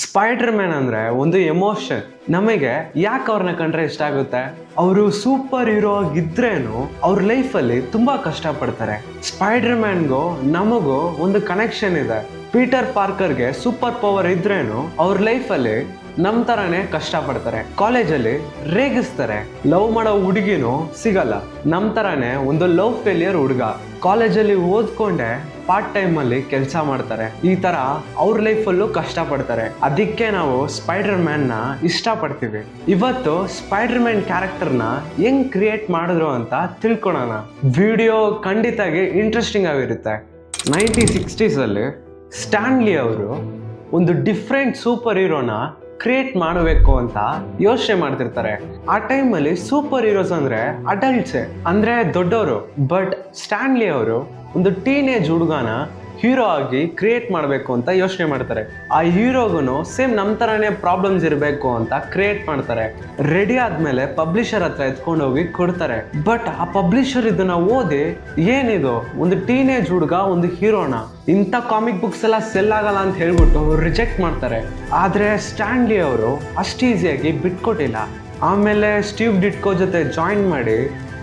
Spider man ಅಂದ್ರೆ ಒಂದು emotion. ನಮಗೆ ಯಾಕೆ ಅವ್ರನ್ನ ಕಂಡ್ರೆ ಇಷ್ಟ ಆಗುತ್ತೆ? ಅವರು ಸೂಪರ್ ಹೀರೋ ಆಗಿದ್ರೇನು ಅವ್ರ ಲೈಫಲ್ಲಿ ತುಂಬಾ ಕಷ್ಟ ಪಡ್ತಾರೆ. ಸ್ಪೈಡರ್ ಮ್ಯಾನ್ಗೂ ನಮಗೂ ಒಂದು ಕನೆಕ್ಷನ್ ಇದೆ. ಪೀಟರ್ ಪಾರ್ಕರ್ಗೆ ಸೂಪರ್ ಪವರ್ ಇದ್ರೇನು ಅವ್ರ ಲೈಫಲ್ಲಿ ನಮ್ ತರಾನೇ ಕಷ್ಟ ಪಡ್ತಾರೆ. ಕಾಲೇಜಲ್ಲಿ ರೇಗಿಸ್ತಾರೆ. ಲವ್ ಮಾಡೋ ಹುಡುಗಿನೂ ಸಿಗಲ್ಲ. ನಮ್ ತರಾನೇ ಒಂದು ಲವ್ ಫೇಲಿಯರ್ ಹುಡುಗ ಕಾಲೇಜಲ್ಲಿ ಓದ್ಕೊಂಡೆ ಪಾರ್ಟ್ ಟೈಮ್ ಅಲ್ಲಿ ಕೆಲಸ ಮಾಡ್ತಾರೆ. ಈ ತರ ಅವ್ರ ಲೈಫಲ್ಲೂ ಕಷ್ಟ ಪಡ್ತಾರೆ. ಅದಕ್ಕೆ ನಾವು ಸ್ಪೈಡರ್ ಮ್ಯಾನ್ ನ ಇಷ್ಟ ಪಡ್ತೀವಿ. ಇವತ್ತು ಸ್ಪೈಡರ್ ಮ್ಯಾನ್ ಕ್ಯಾರೆಕ್ಟರ್ನ ಹೆಂಗ್ ಕ್ರಿಯೇಟ್ ಮಾಡಿದ್ರು ಅಂತ ತಿಳ್ಕೊಳೋಣ. ವಿಡಿಯೋ ಖಂಡಿತಾಗಿ ಇಂಟ್ರೆಸ್ಟಿಂಗ್ ಆಗಿರುತ್ತೆ. 1960s ಅಲ್ಲಿ ಸ್ಟ್ಯಾನ್ಲಿ ಅವರು ಒಂದು ಡಿಫ್ರೆಂಟ್ ಸೂಪರ್ ಹೀರೋನ ಕ್ರಿಯೇಟ್ ಮಾಡಬೇಕು ಅಂತ ಯೋಚನೆ ಮಾಡ್ತಿರ್ತಾರೆ. ಆ ಟೈಮಲ್ಲಿ ಸೂಪರ್ ಹೀರೋಸ್ ಅಂದ್ರೆ ಅಡಲ್ಟ್ಸೇ, ಅಂದ್ರೆ ದೊಡ್ಡವರು. ಬಟ್ ಸ್ಟ್ಯಾನ್ಲಿ ಅವರು ಒಂದು ಟೀನೇಜ್ ಹುಡುಗನ ಹೀರೋ ಆಗಿ ಕ್ರಿಯೇಟ್ ಮಾಡಬೇಕು ಅಂತ ಯೋಚನೆ ಮಾಡ್ತಾರೆ. ಆ ಹೀರೋಗೂ ಸೇಮ್ ನಮ್ಮ ಥರನೇ ಪ್ರಾಬ್ಲಮ್ಸ್ ಇರಬೇಕು ಅಂತ ಕ್ರಿಯೇಟ್ ಮಾಡ್ತಾರೆ. ರೆಡಿ ಆದಮೇಲೆ ಪಬ್ಲಿಷರ್ ಹತ್ರ ಎತ್ಕೊಂಡು ಹೋಗಿ ಕೊಡ್ತಾರೆ. ಬಟ್ ಆ ಪಬ್ಲಿಷರ್ ಇದನ್ನ ಓದಿ, ಏನಿದು ಒಂದು ಟೀನೇಜ್ ಹುಡುಗ ಒಂದು ಹೀರೋನ, ಇಂಥ ಕಾಮಿಕ್ ಬುಕ್ಸ್ ಎಲ್ಲ ಸೆಲ್ ಆಗಲ್ಲ ಅಂತ ಹೇಳ್ಬಿಟ್ಟು ರಿಜೆಕ್ಟ್ ಮಾಡ್ತಾರೆ. ಆದರೆ ಸ್ಟ್ಯಾನ್ಲಿ ಅವರು ಅಷ್ಟು ಈಸಿಯಾಗಿ ಬಿಟ್ಕೊಟ್ಟಿಲ್ಲ. ಆಮೇಲೆ ಸ್ಟೀವ್ ಡಿಟ್ಕೋ ಜೊತೆ ಜಾಯಿನ್ ಮಾಡಿ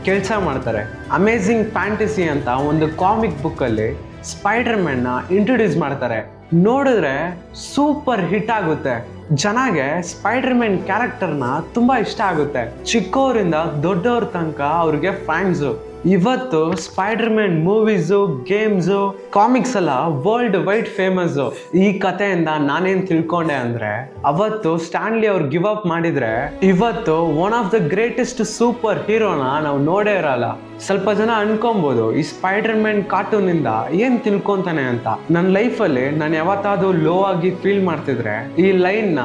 ಕೆಲಸ ಮಾಡ್ತಾರೆ. ಅಮೇಝಿಂಗ್ ಫ್ಯಾಂಟಸಿ ಅಂತ ಒಂದು ಕಾಮಿಕ್ ಬುಕ್ಕಲ್ಲಿ ಸ್ಪೈಡರ್ ಮ್ಯಾನ್ನ ಇಂಟ್ರೊಡ್ಯೂಸ್ ಮಾಡ್ತಾರೆ. ನೋಡಿದ್ರೆ ಸೂಪರ್ ಹಿಟ್ ಆಗುತ್ತೆ. ಜನಗೆ ಸ್ಪೈಡರ್ ಮ್ಯಾನ್ ಕ್ಯಾರೆಕ್ಟರ್ನ ತುಂಬಾ ಇಷ್ಟ ಆಗುತ್ತೆ. ಚಿಕ್ಕವರಿಂದ ದೊಡ್ಡವ್ರ ತನಕ ಅವ್ರಿಗೆ ಫ್ಯಾನ್ಸು. ಇವತ್ತು spider man movies, games, comics ಎಲ್ಲ ವರ್ಲ್ಡ್ ವೈಡ್ ಫೇಮಸ್ಸು. ಈ ಕಥೆಯಿಂದ ನಾನೇನು ತಿಳ್ಕೊಂಡೆ ಅಂದ್ರೆ, ಅವತ್ತು ಸ್ಟ್ಯಾನ್ಲಿ ಅವ್ರು ಗಿವ್ ಅಪ್ ಮಾಡಿದ್ರೆ ಇವತ್ತು one of the greatest super ಹೀರೋನ ನಾವು ನೋಡೇ ಇರಲ್ಲ. ಸ್ವಲ್ಪ ಜನ ಅನ್ಕೊಬೋದು ಈ ಸ್ಪೈಡರ್ ಮ್ಯಾನ್ ಕಾರ್ಟೂನ್ ಇಂದ ಏನ್ ತಿಳ್ಕೊಂತಾನೆ ಅಂತ. ನನ್ನ ಲೈಫಲ್ಲಿ ನಾನು ಯಾವತ್ತಾದ್ರೂ ಲೋ ಆಗಿ ಫೀಲ್ ಮಾಡ್ತಿದ್ರೆ ಈ ಲೈನ್ ನ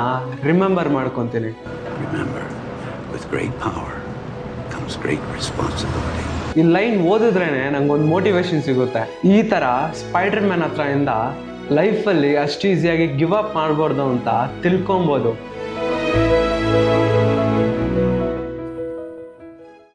ರಿಮೆಂಬರ್ ಮಾಡ್ಕೊಂತೀನಿ. ಈ ಲೈನ್ ಓದಿದ್ರೇನೆ ನಂಗೊಂದು ಮೋಟಿವೇಶನ್ ಸಿಗುತ್ತೆ. ಈ ತರ ಸ್ಪೈಡರ್ ಮ್ಯಾನ್ ಹತ್ರ ಇಂದ ಲೈಫಲ್ಲಿ ಅಷ್ಟು ಈಸಿಯಾಗಿ ಗಿವ್ ಅಪ್ ಮಾಡ್ಬಾರ್ದು ಅಂತ ತಿಳ್ಕೊಬೋದು.